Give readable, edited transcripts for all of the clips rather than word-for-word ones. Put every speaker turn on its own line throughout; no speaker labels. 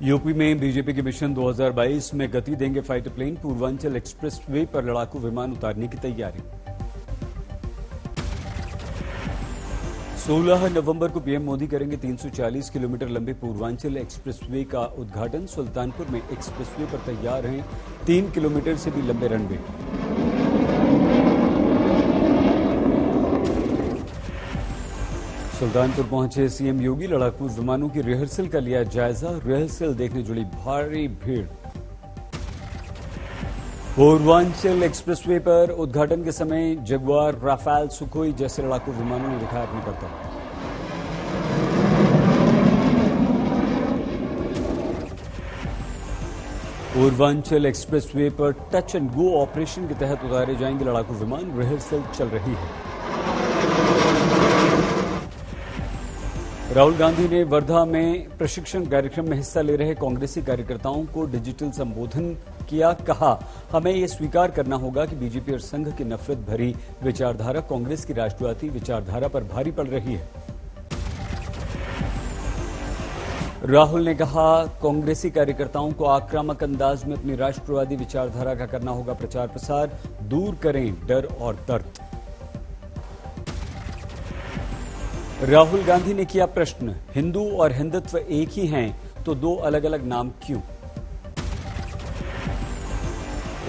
UP में BJP के mission 2022 में गति देंगे फाइटर प्लेन। पूर्वांचल एक्सप्रेसवे पर लड़ाकू विमान उतारने की तैयारी। 16 नवंबर को पीएम मोदी करेंगे 340 किलोमीटर लंबे पूर्वांचल एक्सप्रेसवे का उद्घाटन। सुल्तानपुर में एक्सप्रेसवे पर तैयार हैं 3 किलोमीटर से भी लंबे रनवे। सुल्तानपुर पहुंचे सीएम योगी। लड़ाकू विमानों की रिहर्सल का लिया जायजा। रिहर्सल देखने जुड़ी भारी भीड़। पूर्वांचल एक्सप्रेसवे पर उद्घाटन के समय जगुआर, राफेल, सुखोई जैसे लड़ाकू विमानों ने दिखाया अपनी करतब। पूर्वांचल एक्सप्रेसवे पर टच एंड गो ऑपरेशन के तहत उतारे जाएंगे लड़ाकू विमान। रिहर्सल चल रही है। राहुल गांधी ने वर्धा में प्रशिक्षण कार्यक्रम में हिस्सा ले रहे कांग्रेसी कार्यकर्ताओं को डिजिटल संबोधन किया। कहा, हमें यह स्वीकार करना होगा कि बीजेपी और संघ की नफरत भरी विचारधारा कांग्रेस की राष्ट्रवादी विचारधारा पर भारी पड़ रही है। राहुल ने कहा, कांग्रेसी कार्यकर्ताओं को आक्रामक अंदाज में अपनी राष्ट्रवादी विचारधारा का करना होगा प्रचार प्रसार। दूर करें डर और दर्द। राहुल गांधी ने किया प्रश्न, हिंदू और हिंदुत्व एक ही हैं तो दो अलग अलग नाम क्यों?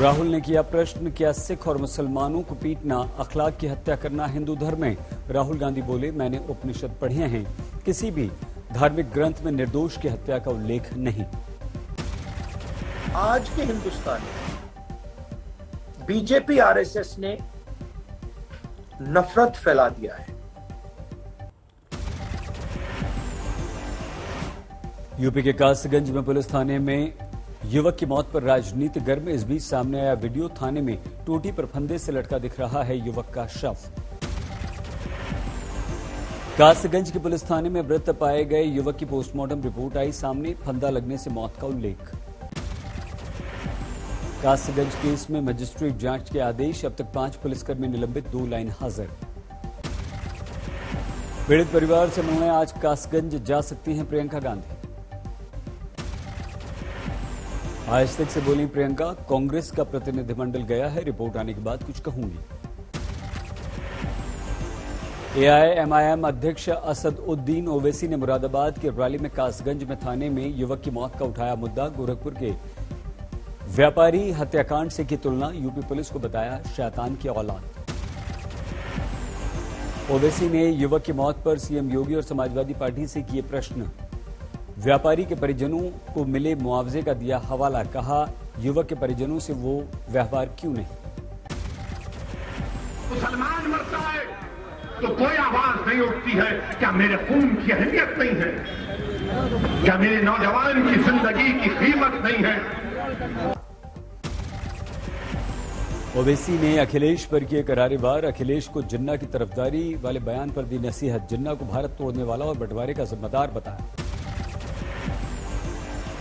राहुल ने किया प्रश्न, क्या सिख और मुसलमानों को पीटना, अखलाक की हत्या करना हिंदू धर्म में? राहुल गांधी बोले, मैंने उपनिषद पढ़े हैं, किसी भी धार्मिक ग्रंथ में निर्दोष की हत्या का उल्लेख नहीं।
आज के हिंदुस्तान में बीजेपी आरएसएस ने नफरत फैला दिया है।
यूपी के कासगंज में पुलिस थाने में युवक की मौत पर राजनीति गर्म। इस बीच सामने आया वीडियो। थाने में टोटी पर फंदे से लटका दिख रहा है युवक का शव। कासगंज के पुलिस थाने में मृत पाए गए युवक की पोस्टमार्टम रिपोर्ट आई सामने। फंदा लगने से मौत का उल्लेख। कासगंज केस में मजिस्ट्रेट जांच के आदेश। अब तक 5 पुलिसकर्मी निलंबित, 2 लाइन हाजिर। पीड़ित परिवार से मिलने आज कासगंज जा सकती हैं प्रियंका गांधी। आज तक से बोली प्रियंका, कांग्रेस का प्रतिनिधिमंडल गया है, रिपोर्ट आने के बाद कुछ कहूंगी। एआईएमआईएम अध्यक्ष असदुद्दीन ओवैसी ने मुरादाबाद के रैली में कासगंज में थाने में युवक की मौत का उठाया मुद्दा। गोरखपुर के व्यापारी हत्याकांड से की तुलना। यूपी पुलिस को बताया शैतान की औलाद। ओवैसी ने युवक की मौत पर सीएम योगी और समाजवादी पार्टी से किए प्रश्न। व्यापारी के परिजनों को मिले मुआवजे का दिया हवाला। कहा, युवक के परिजनों से वो व्यवहार क्यों नहीं?
मुसलमान मरता है तो कोई आवाज नहीं उठती है। क्या मेरे खून की अहमियत नहीं है? क्या मेरे नौजवान की जिंदगी की कीमत नहीं है?
ओवैसी ने अखिलेश पर किए करारे वार। अखिलेश को जिन्ना की तरफदारी वाले बयान पर दी नसीहत। जिन्ना को भारत तोड़ने वाला और बंटवारे का जिम्मेदार बताया।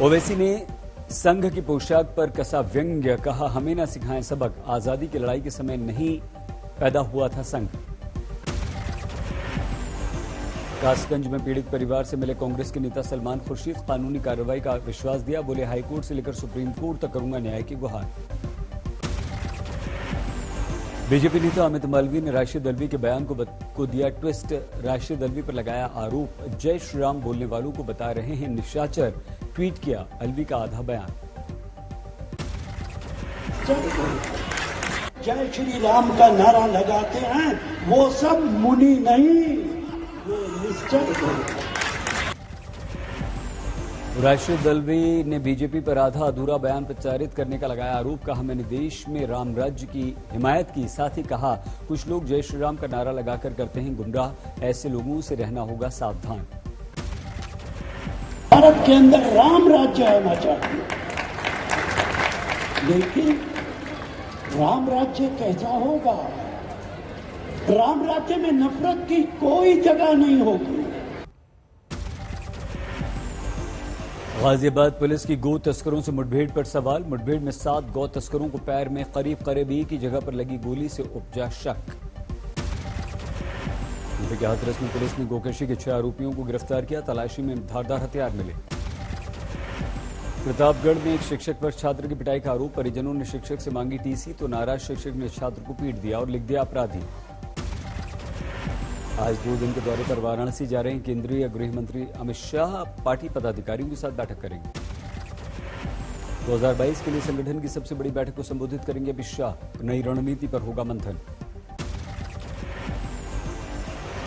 ओवैसी ने संघ की पोशाक पर कसा व्यंग्य। कहा, हमें न सिखाएं सबक, आजादी की लड़ाई के समय नहीं पैदा हुआ था संघ। कासगंज में पीड़ित परिवार से मिले कांग्रेस के नेता सलमान खुर्शीद। कानूनी कार्रवाई का विश्वास दिया। बोले, हाईकोर्ट से लेकर सुप्रीम कोर्ट तक करूंगा न्याय की गुहार। बीजेपी नेता अमित मालवीय ने राशिद अल्वी के बयान को दिया ट्विस्ट। राशिद अल्वी पर लगाया आरोप, जय श्री राम बोलने वालों को बता रहे हैं निशाचर। ट्वीट किया अल्वी का आधा बयान।
जय श्री राम का नारा लगाते हैं वो सब मुनि नहीं, वो निश्चय हैं।
राशिद अल्वी ने बीजेपी पर आधा अधूरा बयान प्रचारित करने का लगाया आरोप। कहा, मैंने देश में राम राज्य की हिमायत की। साथ ही कहा, कुछ लोग जय श्री राम का नारा लगाकर करते हैं गुमराह, ऐसे लोगों से रहना होगा सावधान।
भारत के अंदर राम राज्य होना चाहिए, लेकिन राम राज्य कैसा होगा? राम राज्य में नफरत की कोई जगह नहीं होगी।
गाजियाबाद पुलिस की गो तस्करों से मुठभेड़ पर सवाल। मुठभेड़ में 7 गौ तस्करों को पैर में करीब एक ही जगह पर लगी गोली से उपजा शक। यूपी के हाथरस में पुलिस ने गोकशी के 6 आरोपियों को गिरफ्तार किया। तलाशी में धारदार हथियार मिले। प्रतापगढ़ में एक शिक्षक पर छात्र की पिटाई का आरोप। परिजनों ने शिक्षक से मांगी टीसी तो नाराज शिक्षक ने छात्र को पीट दिया और लिख दिया अपराधी। आज 2 दिन के दौरे पर वाराणसी जा रहे हैं केंद्रीय गृह मंत्री अमित शाह। पार्टी पदाधिकारियों के साथ बैठक करेंगे। 2022 के लिए संगठन की सबसे बड़ी बैठक को संबोधित करेंगे अमित शाह। नई रणनीति पर होगा मंथन।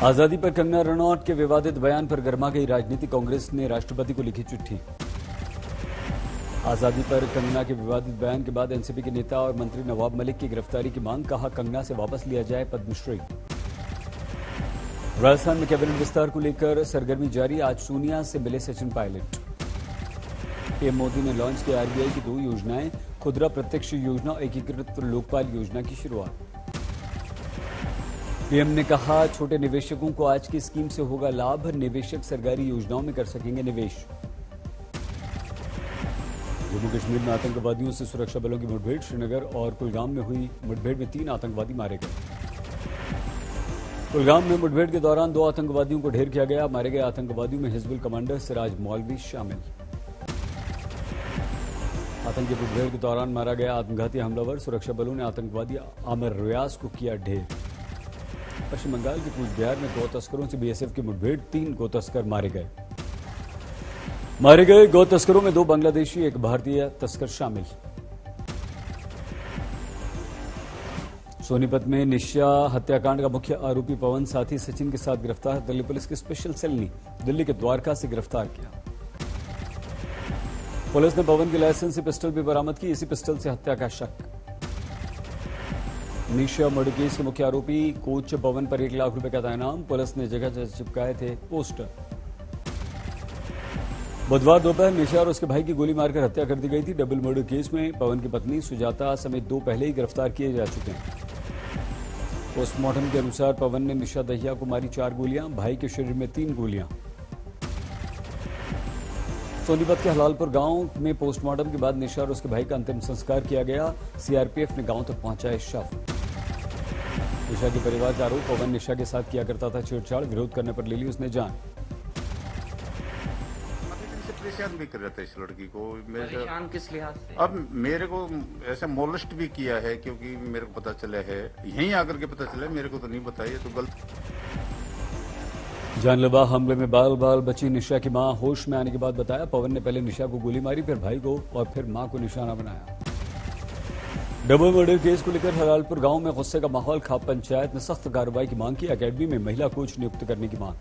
आजादी पर कंगना रनौत के विवादित बयान पर गर्मा गई राजनीति। कांग्रेस ने राष्ट्रपति को लिखी चिट्ठी। आजादी पर कंगना के विवादित बयान के बाद एनसीपी के नेता और मंत्री नवाब मलिक की गिरफ्तारी की मांग। कहा कंगना से वापस लिया जाए पद्मश्री। राजस्थान में कैबिनेट विस्तार को लेकर सरगर्मी जारी। आज सोनिया से मिले सचिन पायलट। पीएम मोदी ने लॉन्च किया आरबीआई की 2 योजनाएं, खुदरा प्रत्यक्ष योजना और एकीकृत लोकपाल योजना की शुरुआत। पीएम ने कहा छोटे निवेशकों को आज की स्कीम से होगा लाभ। निवेशक सरकारी योजनाओं में कर सकेंगे निवेश। जम्मू कश्मीर में आतंकवादियों से सुरक्षा बलों की मुठभेड़। श्रीनगर और कुलगाम में हुई मुठभेड़ में 3 आतंकवादी मारे गए। कुलगाम में मुठभेड़ के दौरान 2 आतंकवादियों को ढेर किया गया। मारे गए आतंकवादियों में हिजबुल कमांडर सिराज मौलवी शामिल। आतंकी मुठभेड़ के दौरान मारा गया आत्मघाती हमलावर। सुरक्षा बलों ने आतंकवादी आमिर रियाज को किया ढेर। पश्चिम बंगाल के कूच बिहार में गौ तस्करों से बीएसएफ की मुठभेड़। 3 गौ तस्कर मारे गए। गौ तस्करों में 2 बांग्लादेशी, 1 भारतीय तस्कर शामिल। सोनीपत में निशा हत्याकांड का मुख्य आरोपी पवन साथी सचिन के साथ गिरफ्तार। दिल्ली पुलिस की स्पेशल सेल ने दिल्ली के द्वारका से गिरफ्तार किया। पुलिस ने पवन के लाइसेंस से पिस्टल भी बरामद की। इसी पिस्टल से हत्या का शक। निशा मर्डर केस के मुख्य आरोपी कोच पवन पर 1 लाख रुपए का था इनाम। पुलिस ने जगह जगह चिपकाए थे पोस्टर। बुधवार दोपहर निशा और उसके भाई की गोली मारकर हत्या कर दी गई थी। डबल मर्डर केस में पवन की पत्नी सुजाता समेत 2 पहले ही गिरफ्तार किए जा चुके हैं। पोस्टमार्टम के अनुसार पवन ने निशा दहिया को मारी 4 गोलियां, भाई के शरीर में 3 गोलियां। सोनीपत के हलालपुर गांव में पोस्टमार्टम के बाद निशा और उसके भाई का अंतिम संस्कार किया गया। सीआरपीएफ ने गांव तक पहुंचाए शव। निशा के परिवार का आरोप पवन निशा के साथ किया करता था छेड़छाड़। विरोध करने पर ले ली उसने जान।
परेशान भी कर रहा था इस लड़की को।
परेशान किस लिहाज से?
अब मेरे को ऐसा मोलेस्ट भी किया है, क्योंकि मेरे को पता चला है, यहीं आकर के पता चला, मेरे को तो नहीं बताया, तो गलत।
जानलेवा हमले में बाल बाल बची निशा की मां। होश में आने के बाद बताया पवन ने पहले निशा को गोली मारी, फिर भाई को और फिर मां को निशाना बनाया। डबल मर्डर केस को लेकर हलालपुर गांव में गुस्से का माहौल। खाप पंचायत ने सख्त कार्रवाई की मांग की। अकेडमी में महिला कोच नियुक्त करने की मांग।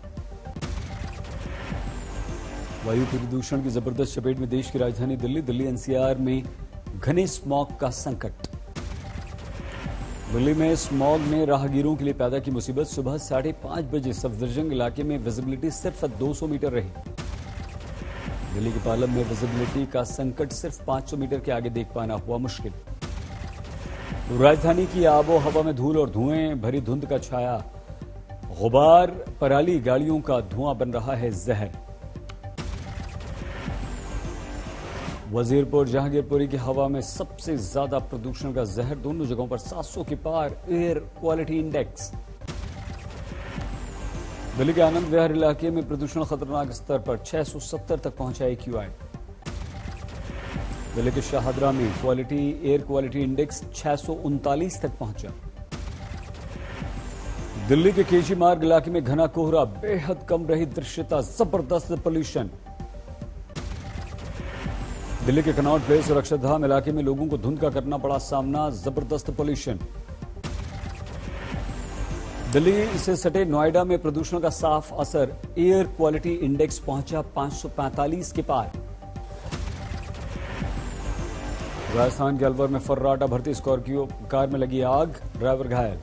वायु प्रदूषण की जबरदस्त चपेट में देश की राजधानी दिल्ली एनसीआर में घने स्मॉग का संकट। दिल्ली में स्मॉग ने राहगीरों के लिए पैदा की मुसीबत। सुबह 5:30 बजे सफदरजंग इलाके में विजिबिलिटी सिर्फ 200 मीटर रही। दिल्ली के पालम में विजिबिलिटी का संकट। सिर्फ 500 मीटर के आगे देख पाना हुआ मुश्किल। राजधानी की आबो हवा में धूल और धुएं भरी धुंध का छाया गुबार। पराली गाड़ियों का धुआं बन रहा है जहर। वजीरपुर जहांगीरपुरी की हवा में सबसे ज्यादा प्रदूषण का जहर। दोनों जगहों पर 700 के पार एयर क्वालिटी इंडेक्स। दिल्ली के आनंद विहार इलाके में प्रदूषण खतरनाक स्तर पर 670 तक पहुंचा AQI। दिल्ली के शाहदरा में एयर क्वालिटी इंडेक्स 639 तक पहुंचा। दिल्ली के केजी मार्ग इलाके में घना कोहरा। बेहद कम रही दृश्यता। जबरदस्त पोल्यूशन। दिल्ली के कनॉट प्लेस और अक्षरधाम इलाके में लोगों को धुंध का करना पड़ा सामना। जबरदस्त पोल्यूशन। दिल्ली से सटे नोएडा में प्रदूषण का साफ असर। एयर क्वालिटी इंडेक्स पहुंचा 545 के पार। राजस्थान के अलवर में फर्राटा भरती स्कॉर्पियो कार में लगी आग। ड्राइवर घायल।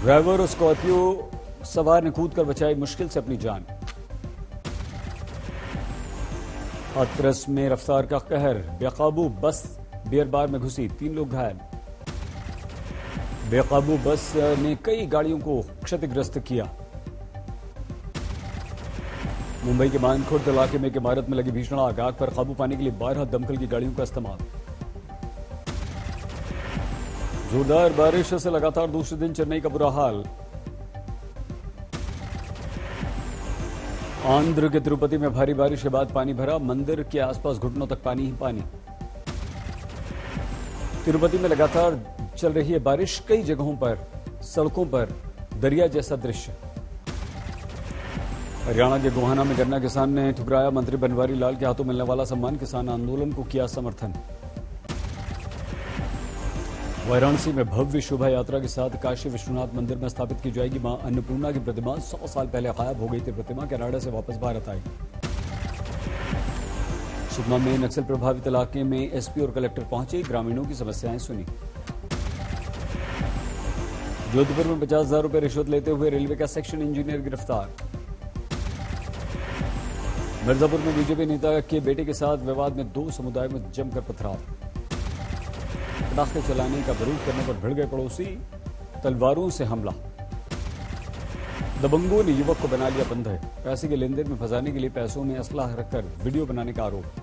ड्राइवर और स्कॉर्पियो सवार ने कूदकर बचाई मुश्किल से अपनी जान। हाथरस में रफ्तार का कहर। बेकाबू बस बियर बार में घुसी। 3 लोग घायल। बेकाबू बस ने कई गाड़ियों को क्षतिग्रस्त किया। मुंबई के मानखुर्द इलाके में एक इमारत में लगी भीषण आग। आग पर काबू पाने के लिए 12 दमकल की गाड़ियों का इस्तेमाल। जोरदार बारिश से लगातार दूसरे दिन चेन्नई का बुरा हाल। आंध्र के तिरुपति में भारी बारिश के बाद पानी भरा, मंदिर के आसपास घुटनों तक पानी ही पानी। तिरुपति में लगातार चल रही है बारिश, कई जगहों पर सड़कों पर दरिया जैसा दृश्य। हरियाणा के गोहाना में गन्ना किसान ने ठुकराया मंत्री बनवारी लाल के हाथों मिलने वाला सम्मान, किसान आंदोलन को किया समर्थन। वाराणसी में भव्य शोभा यात्रा के साथ काशी विश्वनाथ मंदिर में स्थापित की जाएगी मां अन्नपूर्णा की प्रतिमा। 100 साल पहले गायब हो गई थी प्रतिमा, कनाडा से वापस भारत आई। सुकमा में नक्सल प्रभावित इलाके में एसपी और कलेक्टर पहुंचे, ग्रामीणों की समस्याएं सुनी। जोधपुर में 50,000 रुपए रिश्वत लेते हुए रेलवे का सेक्शन इंजीनियर गिरफ्तार। मिर्जापुर में बीजेपी नेता के बेटे के साथ विवाद में 2 समुदायों में जमकर पथराव। पटाखे चलाने का विरोध करने पर भिड़ गए पड़ोसी, तलवारों से हमला। दबंगों ने युवक को बना लिया बंधक, पैसे के लेन देन में फंसाने के लिए पैसों में असलाह रखकर वीडियो बनाने का आरोप।